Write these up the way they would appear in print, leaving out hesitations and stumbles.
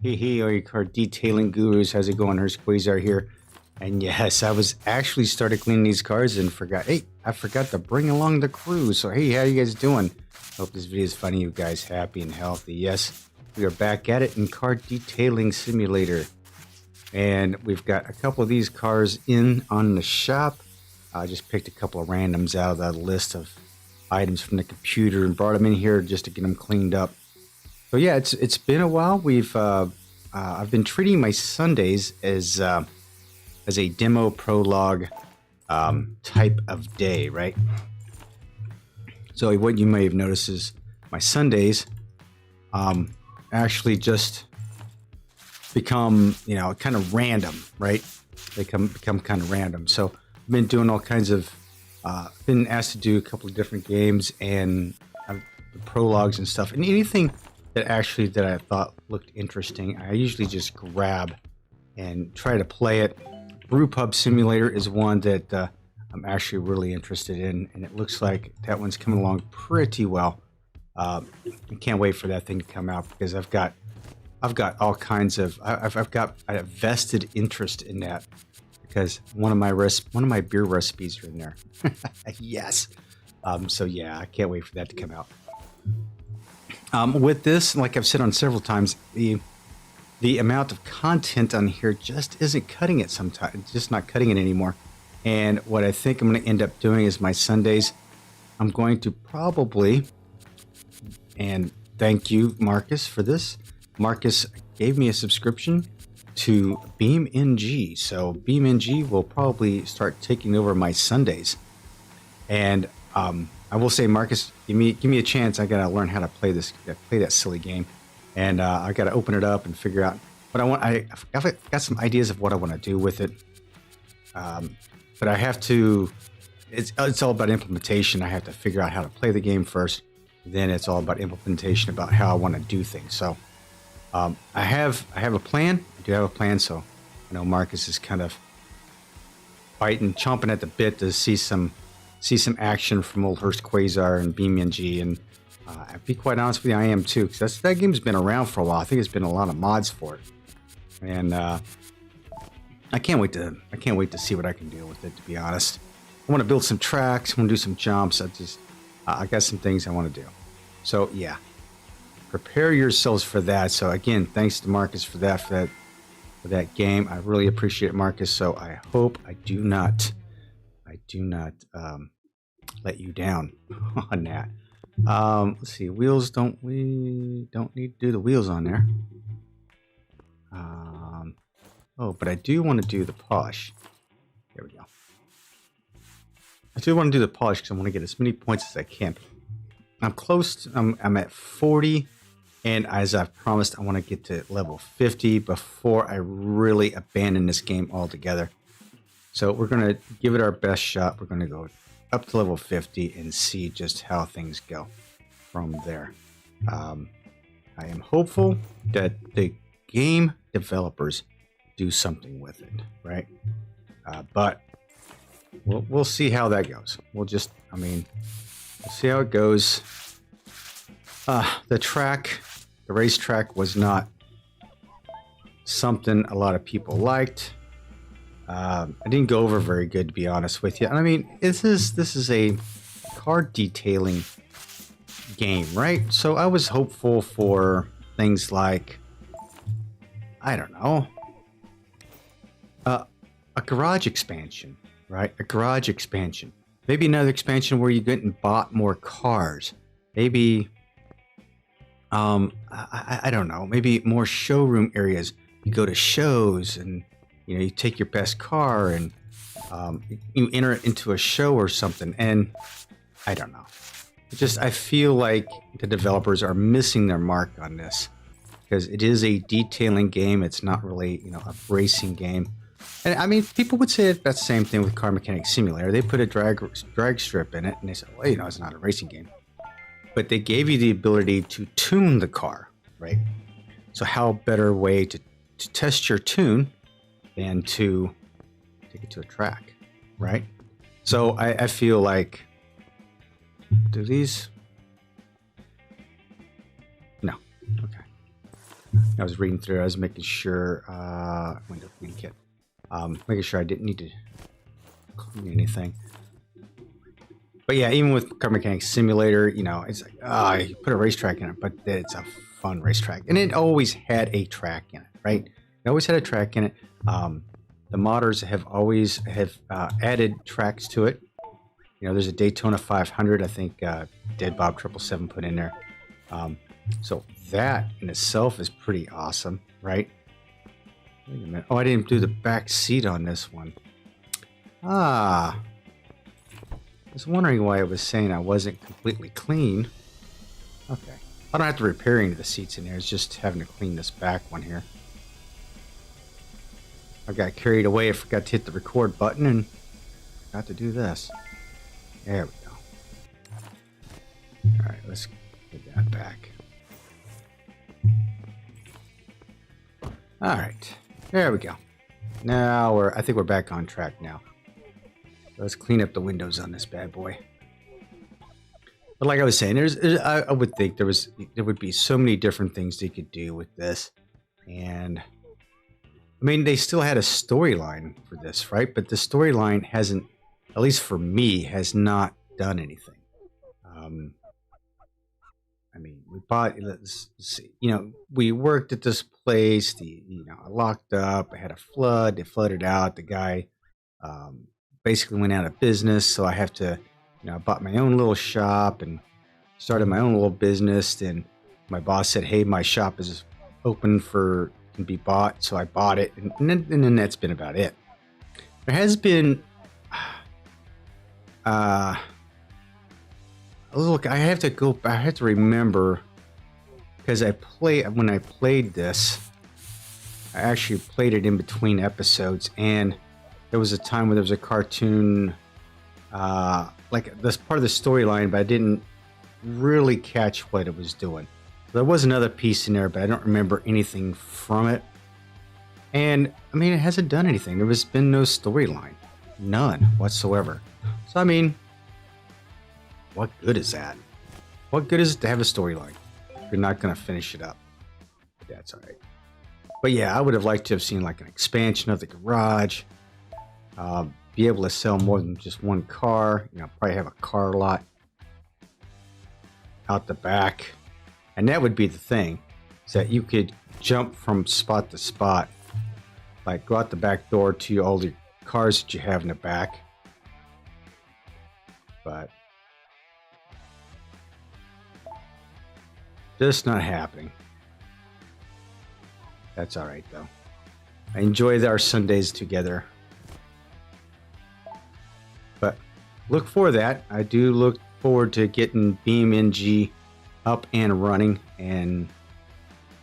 Hey, all you car detailing gurus, how's it going? Hurst Quayzar here. And yes, I was actually started cleaning these cars and forgot, hey, I forgot to bring along the crew. So, hey, how you guys doing? Hope this video is funny, you guys happy and healthy. Yes, we are back at it in Car Detailing Simulator. And we've got a couple of these cars in on the shop. I just picked a couple of randoms out of that list of items from the computer and brought them in here just to get them cleaned up. So yeah, it's been a while. I've been treating my Sundays as a demo prologue type of day, right? So what you may have noticed is my Sundays actually just become, kind of random, right? They become kind of random. So I've been doing all kinds of been asked to do a couple of different games and the prologues and stuff, and anything that I thought looked interesting, I usually just grab and try to play it. Brewpub Simulator is one that I'm actually really interested in, and it looks like that one's coming along pretty well. I can't wait for that thing to come out because I've got all kinds of I've got a vested interest in that because one of my beer recipes are in there. Yes. So yeah, I can't wait for that to come out. With this, like I've said on several times, the amount of content on here just isn't cutting it sometimes. It's just not cutting it anymore. And what I think I'm going to end up doing is my Sundays, I'm going to probably, and thank you, Marcus, for this. Marcus gave me a subscription to BeamNG. So BeamNG will probably start taking over my Sundays. And I will say, Marcus, give me a chance. I gotta learn how to play that silly game, and I gotta open it up and figure out what I want. I've got some ideas of what I want to do with it, but I have to. It's all about implementation. I have to figure out how to play the game first. Then it's all about implementation about how I want to do things. So I have a plan. I do have a plan. So I know Marcus is kind of chomping at the bit to see some action from old Hurst Quayzar and BeamNG, and I'll be quite honest with you, I am too, because that game's been around for a while. I think there's been a lot of mods for it, and I can't wait to see what I can do with it. To be honest, I want to build some tracks. I want to do some jumps. I got some things I want to do. So yeah, prepare yourselves for that. So again, thanks to Marcus for that game. I really appreciate it, Marcus. So I hope I do not let you down on that. Let's see, wheels, we don't need to do the wheels on there. Oh, but I do want to do the polish. There we go. I do want to do the polish because I want to get as many points as I can. I'm close. I'm at 40, and as I've promised, I want to get to level 50 before I really abandon this game altogether. So we're going to give it our best shot. We're going to go up to level 50 and see just how things go from there. I am hopeful that the game developers do something with it, right? But we'll see how that goes. We'll see how it goes. The racetrack was not something a lot of people liked. I didn't go over very good, to be honest with you. And I mean, this is a car detailing game, right? So I was hopeful for things like, I don't know, a garage expansion, right? A garage expansion. Maybe another expansion where you get and bought more cars. Maybe, I don't know, maybe more showroom areas. You go to shows and you take your best car and you enter it into a show or something. And I don't know. I feel like the developers are missing their mark on this because it is a detailing game. It's not really, a racing game. And I mean, people would say that's the same thing with Car Mechanic Simulator. They put a drag strip in it and they say, well, it's not a racing game. But they gave you the ability to tune the car, right? So how better way to test your tune than to take it to a track, right? So I feel like, do these? No. Okay. I was reading through. I was making sure. Window clean kit. Making sure I didn't need to clean anything. But yeah, even with Car Mechanic Simulator, you know, it's like, you put a racetrack in it, but it's a fun racetrack. And it always had a track in it, right? It always had a track in it. The modders have always added tracks to it. You know, there's a Daytona 500, I think Dead Bob 777 put in there. So that in itself is pretty awesome, right? Wait a minute. Oh, I didn't do the back seat on this one. I was wondering why it was saying I wasn't completely clean. Okay. I don't have to repair any of the seats in there. It's just having to clean this back one here. I got carried away. I forgot to hit the record button and got to do this. There we go. Alright, let's get that back. Alright. There we go. Now I think we're back on track now. Let's clean up the windows on this bad boy. But like I was saying, I would think there would be so many different things they could do with this. And I mean, they still had a storyline for this, right? But the storyline hasn't, at least for me, has not done anything. I mean, we bought, let's see, you know, we worked at this place, I locked up, I had a flood, they flooded out, the guy basically went out of business, so I have to, I bought my own little shop and started my own little business, and my boss said, hey, my shop is open can be bought, so I bought it, and then that's been about it. There has been look, I have to remember, because when I played this, I actually played it in between episodes, and there was a time where there was a cartoon, like this part of the storyline, but I didn't really catch what it was doing. There was another piece in there, but I don't remember anything from it. And I mean, it hasn't done anything. There has been no storyline, none whatsoever. So I mean, what good is that? What good is it to have a storyline if you're not going to finish it up? That's all right. But yeah, I would have liked to have seen like an expansion of the garage. Be able to sell more than just one car. Probably have a car lot out the back. And that would be the thing, is that you could jump from spot to spot. Like go out the back door to all the cars that you have in the back. But just not happening. That's all right, though. I enjoy our Sundays together. But look for that. I do look forward to getting BeamNG up and running, and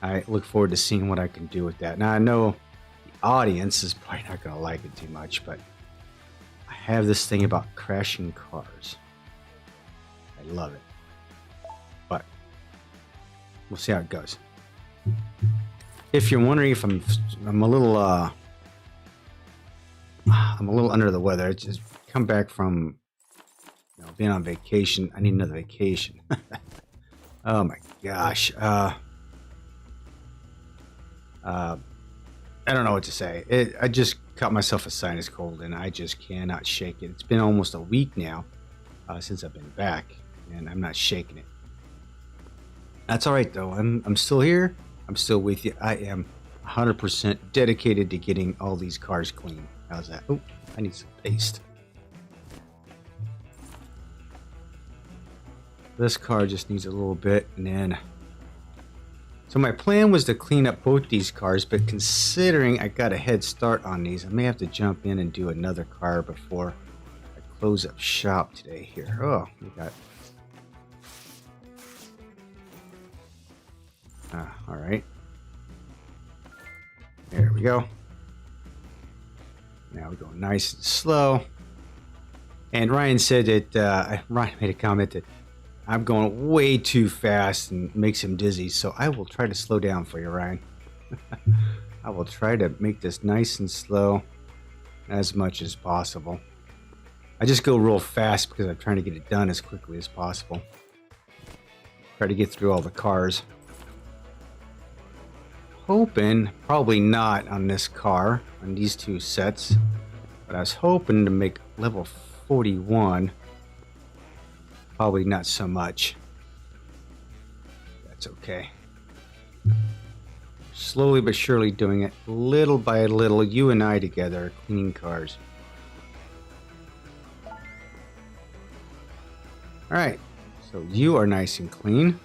I look forward to seeing what I can do with that. Now, I know the audience is probably not going to like it too much, but I have this thing about crashing cars. I love it. But we'll see how it goes. If you're wondering if I'm a little under the weather, I just come back from being on vacation. I need another vacation. Oh my gosh. I don't know what to say. I just caught myself a sinus cold, and I just cannot shake it. It's been almost a week now since I've been back, and I'm not shaking it. That's all right, though. I'm still here. I'm still with you. I am 100% dedicated to getting all these cars clean. How's that? Oh, I need some paste. This car just needs a little bit, and then... So my plan was to clean up both these cars, but considering I got a head start on these, I may have to jump in and do another car before I close up shop today here. Oh, we got... all right. There we go. Now we go nice and slow. And Ryan said that, Ryan made a comment that I'm going way too fast and makes him dizzy. So I will try to slow down for you, Ryan. I will try to make this nice and slow as much as possible. I just go real fast because I'm trying to get it done as quickly as possible. Try to get through all the cars. hoping, probably not on this car, on these two sets, but I was hoping to make level 41. Probably not so much. That's okay. Slowly but surely doing it, little by little, you and I together, cleaning cars. Alright, so you are nice and clean.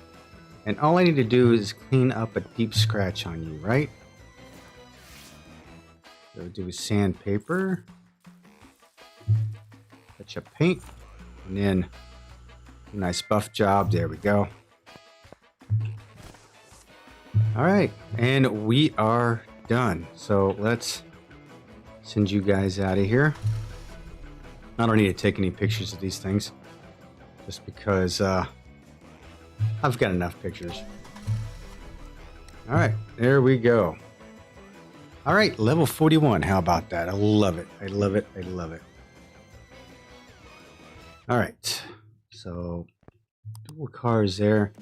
And all I need to do is clean up a deep scratch on you, right? So do sandpaper. Touch up paint. And then a nice buff job. There we go. Alright, and we are done. So let's send you guys out of here. I don't need to take any pictures of these things. Just because I've got enough pictures. All right, there we go. All right, level 41. How about that? I love it. I love it. I love it. All right, so dual cars there.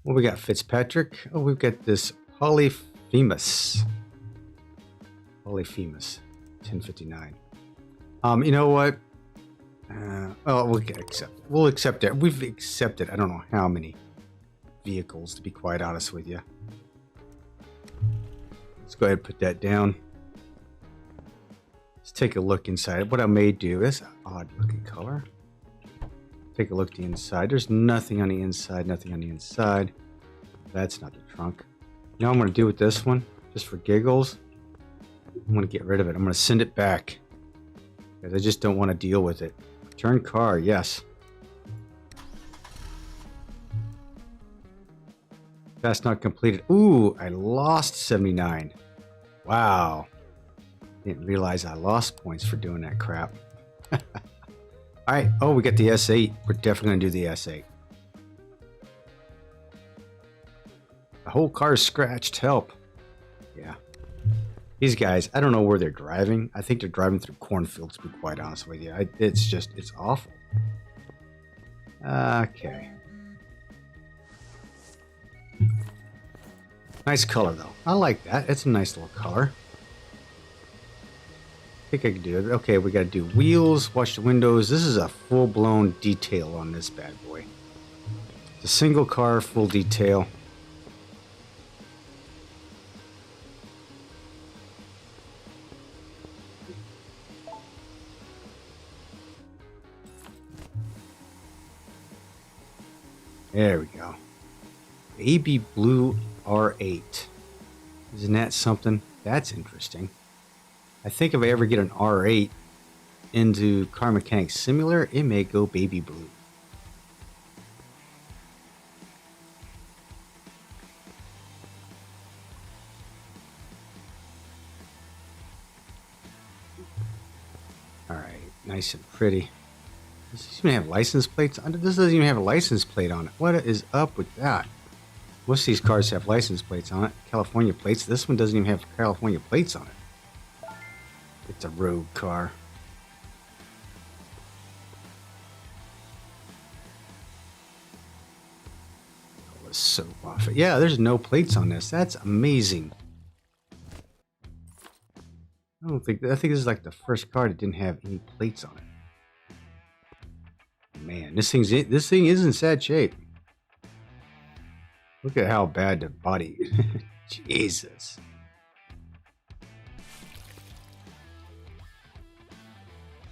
Well, we got Fitzpatrick. Oh, we've got this Polyphemus. 1059. You know what? Well, we'll accept it. We'll accept it. We've accepted I don't know how many vehicles, to be quite honest with you. Let's go ahead and put that down. Let's take a look inside. What I may do is an odd looking color. Take a look at the inside. There's nothing on the inside, nothing on the inside. That's not the trunk. You know what I'm going to do with this one? Just for giggles, I'm going to get rid of it. I'm going to send it back because I just don't want to deal with it. Return car, yes. Task not completed. Ooh, I lost 79. Wow. Didn't realize I lost points for doing that crap. All right. Oh, we got the S8. We're definitely going to do the S8. The whole car's scratched. Help. Yeah. These guys, I don't know where they're driving. I think they're driving through cornfields, to be quite honest with you. It's awful. Okay. Nice color, though. I like that. It's a nice little color. I think I can do it. Okay, we got to do wheels, wash the windows. This is a full-blown detail on this bad boy. It's a single car, full detail. There we go. Baby blue R8. Isn't that something? That's interesting. I think if I ever get an R8 into Car Mechanics Simulator, it may go baby blue. All right, nice and pretty. Does this even have license plates on it? This doesn't even have a license plate on it. What is up with that? Most of these cars have license plates on it. California plates. This one doesn't even have California plates on it. It's a road car. Oh, it's so off. Yeah, there's no plates on this. That's amazing. I think this is like the first car that didn't have any plates on it. Man, this thing is in sad shape. Look at how bad the body. Jesus.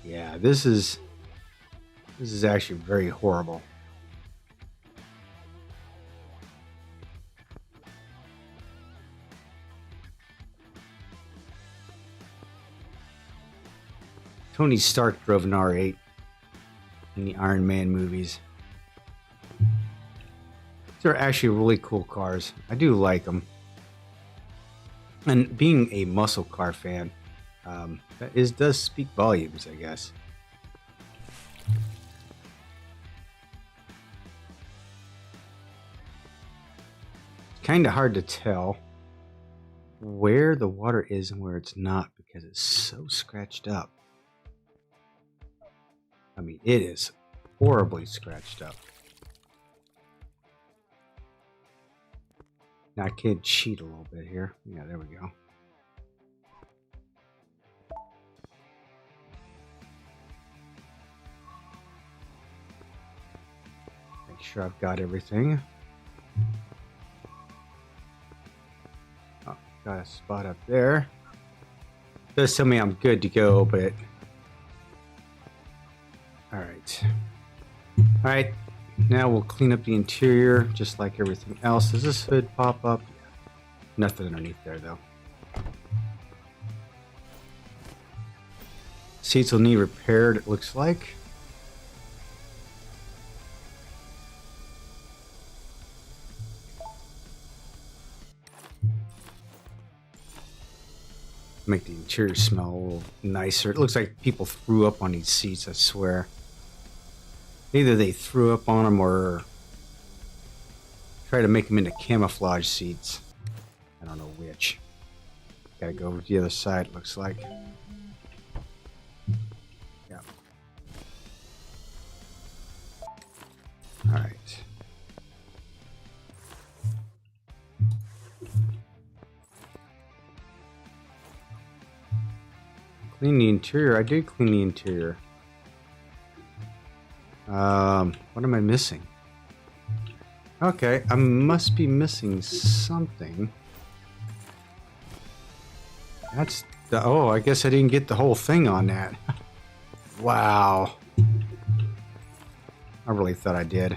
Yeah, this is actually very horrible. Tony Stark drove an R8 in the Iron Man movies. They're actually really cool cars. I do like them. And being a muscle car fan, does speak volumes, I guess. It's kind of hard to tell where the water is and where it's not because it's so scratched up. I mean, it is horribly scratched up. Now I can cheat a little bit here. Yeah, there we go. Make sure I've got everything. Oh, got a spot up there. Does tell me I'm good to go, but all right. All right. Now we'll clean up the interior just like everything else. Does this hood pop up? Nothing underneath there though. Seats will need repaired, it looks like. Make the interior smell a little nicer. It looks like people threw up on these seats, I swear. Either they threw up on them or try to make them into camouflage seats. I don't know which. Gotta go over to the other side, it looks like. Yeah. Alright. Clean the interior. I did clean the interior. What am I missing? Okay, I must be missing something. That's the... Oh, I guess I didn't get the whole thing on that. Wow. I really thought I did.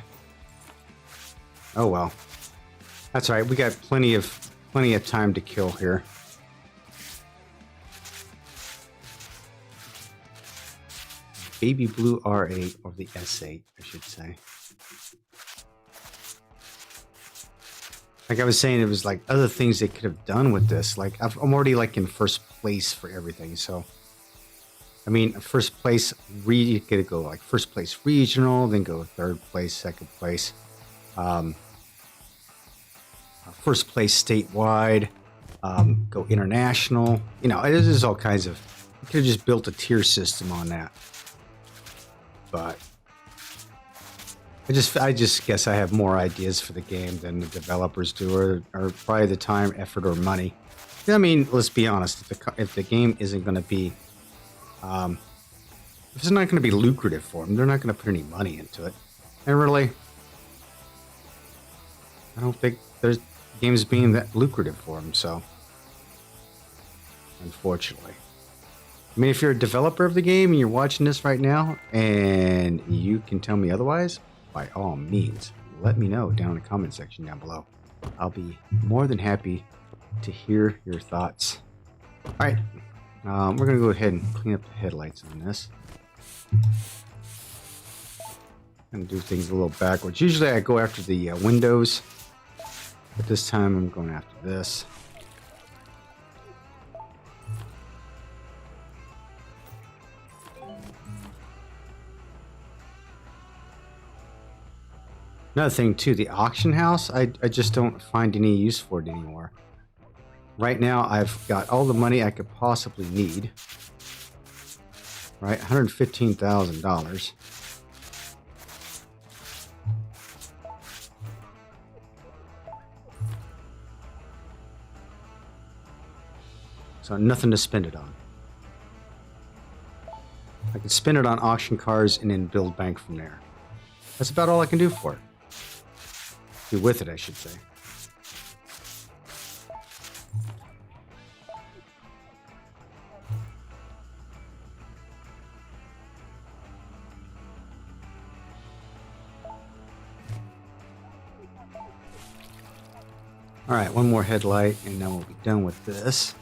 Oh well. That's all right. We got plenty of time to kill here. Baby blue R8, or the S8, I should say. Like I was saying, it was like other things they could have done with this. Like I'm already like in first place for everything. So, I mean, first place, you could go like first place regional, then go third place, second place, first place statewide, go international. You know, there's all kinds of. You could have just built a tier system on that. But I just guess I have more ideas for the game than the developers do, or probably the time, effort, or money. I mean, let's be honest. If the game isn't going to be, if it's not going to be lucrative for them, they're not going to put any money into it. And really, I don't think there's games being that lucrative for them. So, unfortunately. I mean, if you're a developer of the game and you're watching this right now and you can tell me otherwise, by all means, let me know down in the comment section down below. I'll be more than happy to hear your thoughts. All right, we're going to go ahead and clean up the headlights on this. I'm going to do things a little backwards. Usually I go after the windows, but this time I'm going after this. Another thing too, the auction house, I just don't find any use for it anymore. Right now, I've got all the money I could possibly need. Right, $115,000. So nothing to spend it on. I can spend it on auction cars and then build bank from there. That's about all I can do for it. Do with it, I should say. All right, one more headlight, and then we'll be done with this.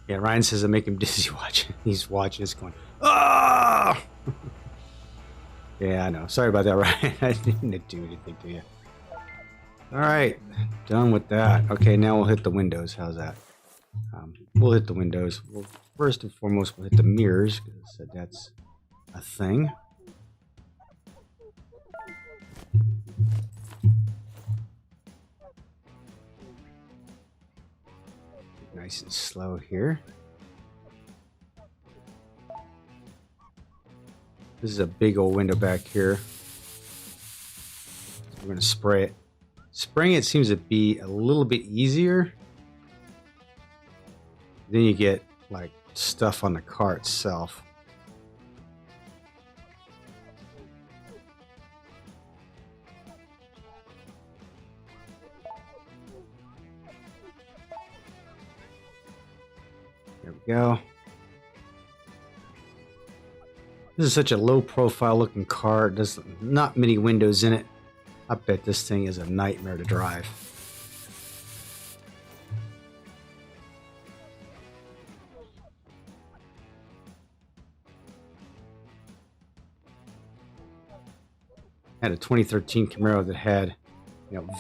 Yeah, Ryan says I make him dizzy watching. He's watching this going, ah! Yeah, I know. Sorry about that, Ryan. I didn't do anything to you. All right, done with that. Okay, now we'll hit the windows. How's that? We'll hit the windows. Well, first and foremost, we'll hit the mirrors, because that's a thing. nice and slow here. This is a big old window back here. We're going to spray it. Spraying it seems to be a little bit easier. Then you get like stuff on the car itself. There we go. This is such a low profile looking car. There's not many windows in it. I bet this thing is a nightmare to drive. I had a 2013 Camaro that had,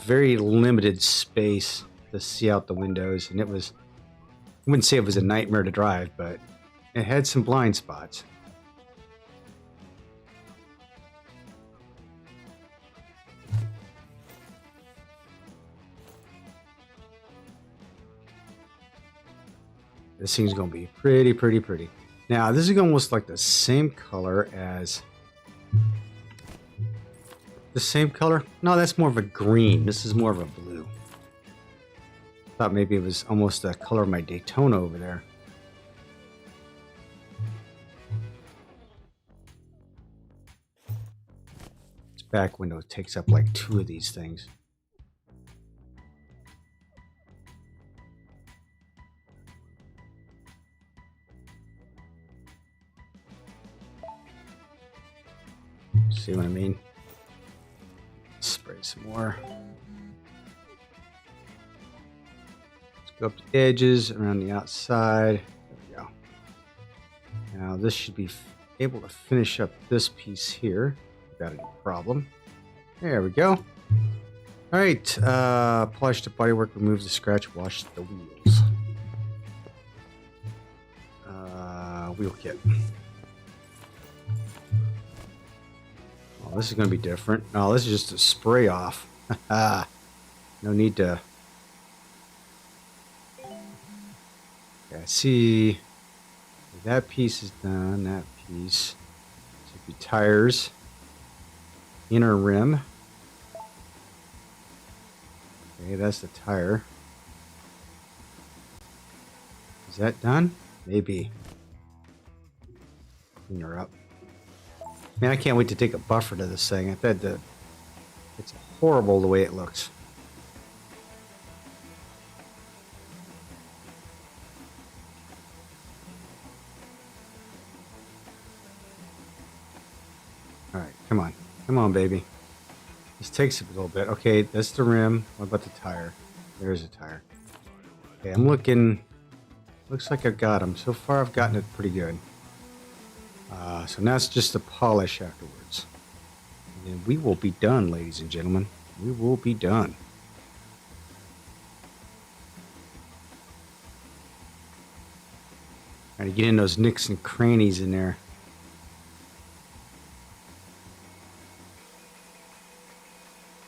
very limited space to see out the windows, and I wouldn't say it was a nightmare to drive, but it had some blind spots. This thing's going to be pretty, pretty, pretty. Now, this is almost like the same color as... The same color? No, that's more of a green. This is more of a blue. Thought maybe it was almost the color of my Daytona over there. This back window takes up like 2 of these things. See what I mean? Spray some more. Let's go up the edges, around the outside. There we go. Now this should be able to finish up this piece here without any problem. There we go. All right, polish the bodywork, remove the scratch, wash the wheels. Wheel kit. This is going to be different. No, this is just a spray off. No need to... Okay, I see that piece is done. That piece should be tires. Inner rim. Okay, that's the tire. Is that done? Maybe. Clean her up. Man, I can't wait to take a buffer to this thing. I bet it's horrible the way it looks. All right, come on. Come on, baby. This takes a little bit. Okay, that's the rim. What about the tire? There's a tire. Okay, I'm looking. Looks like I've got them. So far, I've gotten it pretty good. So now it's just the polish afterwards. And then we will be done, ladies and gentlemen. We will be done. Trying to get in those nicks and crannies in there.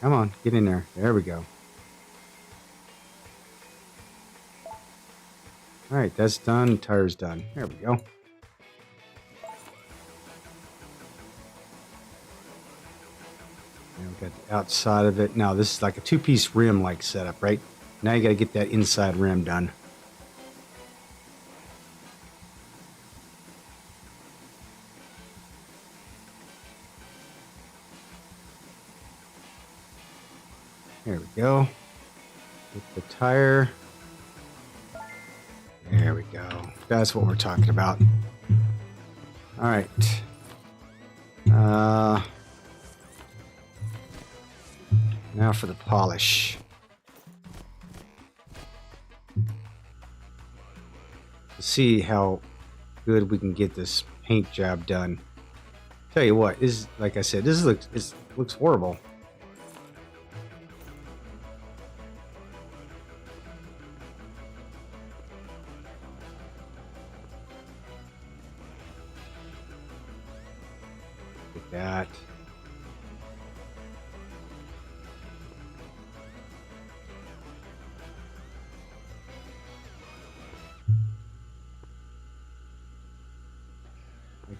Come on, get in there. There we go. All right, that's done. Tire's done. There we go. And we've got the outside of it. Now, this is like a two-piece rim-like setup, right? Now you got to get that inside rim done. There we go. Get the tire. There we go. That's what we're talking about. All right. Now for the polish. Let's see how good we can get this paint job done. Tell you what, this, like I said, this looks horrible. That.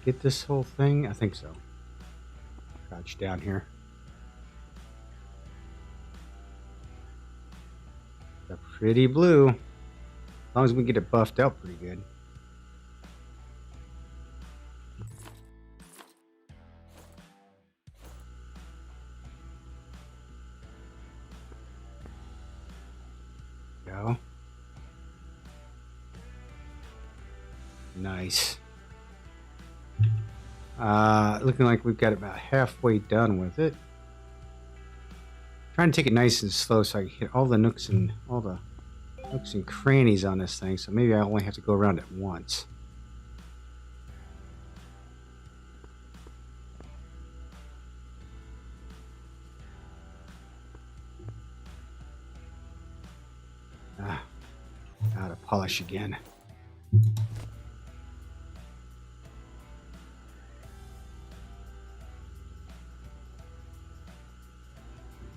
get this whole thing? I think so. Crouch down here. A pretty blue. As long as we get it buffed out pretty good. Go. Nice. Looking like we've got about halfway done with it. Trying to take it nice and slow so I can hit all the nooks and crannies on this thing. So maybe I only have to go around it once. Gotta polish again.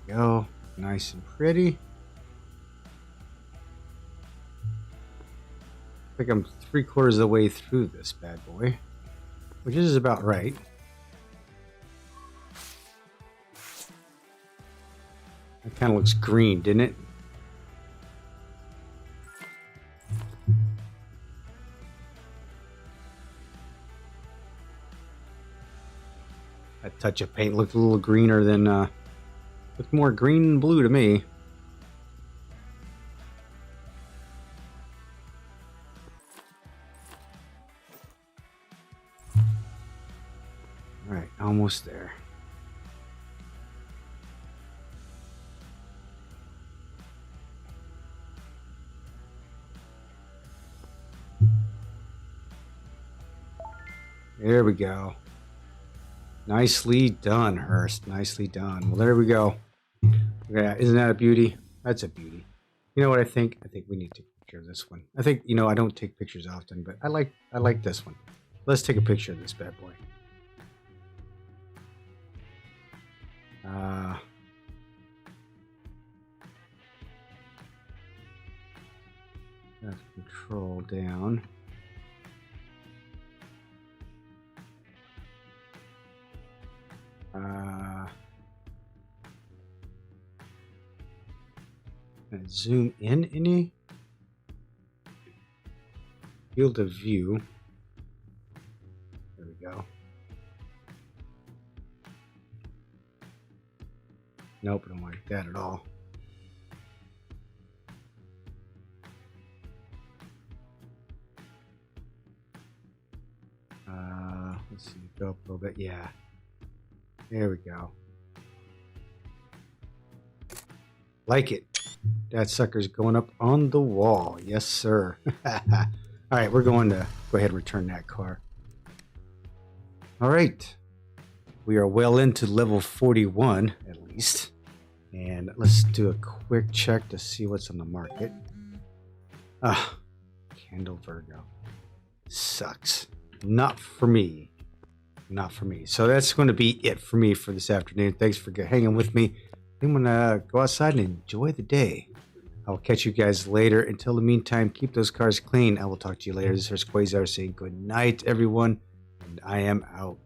Go, nice and pretty. I think I'm 3/4 of the way through this bad boy, which is about right. That kind of looks green, didn't it? That touch of paint looked a little greener than, looked more green and blue to me. All right, almost there. There we go. Nicely done, Hurst. Nicely done. Well, there we go. Yeah, isn't that a beauty? That's a beauty. You know what I think? I think we need to take a picture of this one. I think, you know, I don't take pictures often, but I like this one. Let's take a picture of this bad boy. Let's control down. And zoom in any field of view. There we go. Nope, I don't like that at all. Let's see, go up a little bit. Yeah. There we go. Like it. That sucker's going up on the wall. Yes, sir. All right, we're going to go ahead and return that car. All right. We are well into level 41, at least. And let's do a quick check to see what's on the market. Candle Virgo. Sucks. Not for me. Not for me. So that's going to be it for me for this afternoon. Thanks for hanging with me. I'm going to go outside and enjoy the day. I'll catch you guys later. Until the meantime, keep those cars clean. I will talk to you later. This is Quayzar saying good night, everyone. And I am out.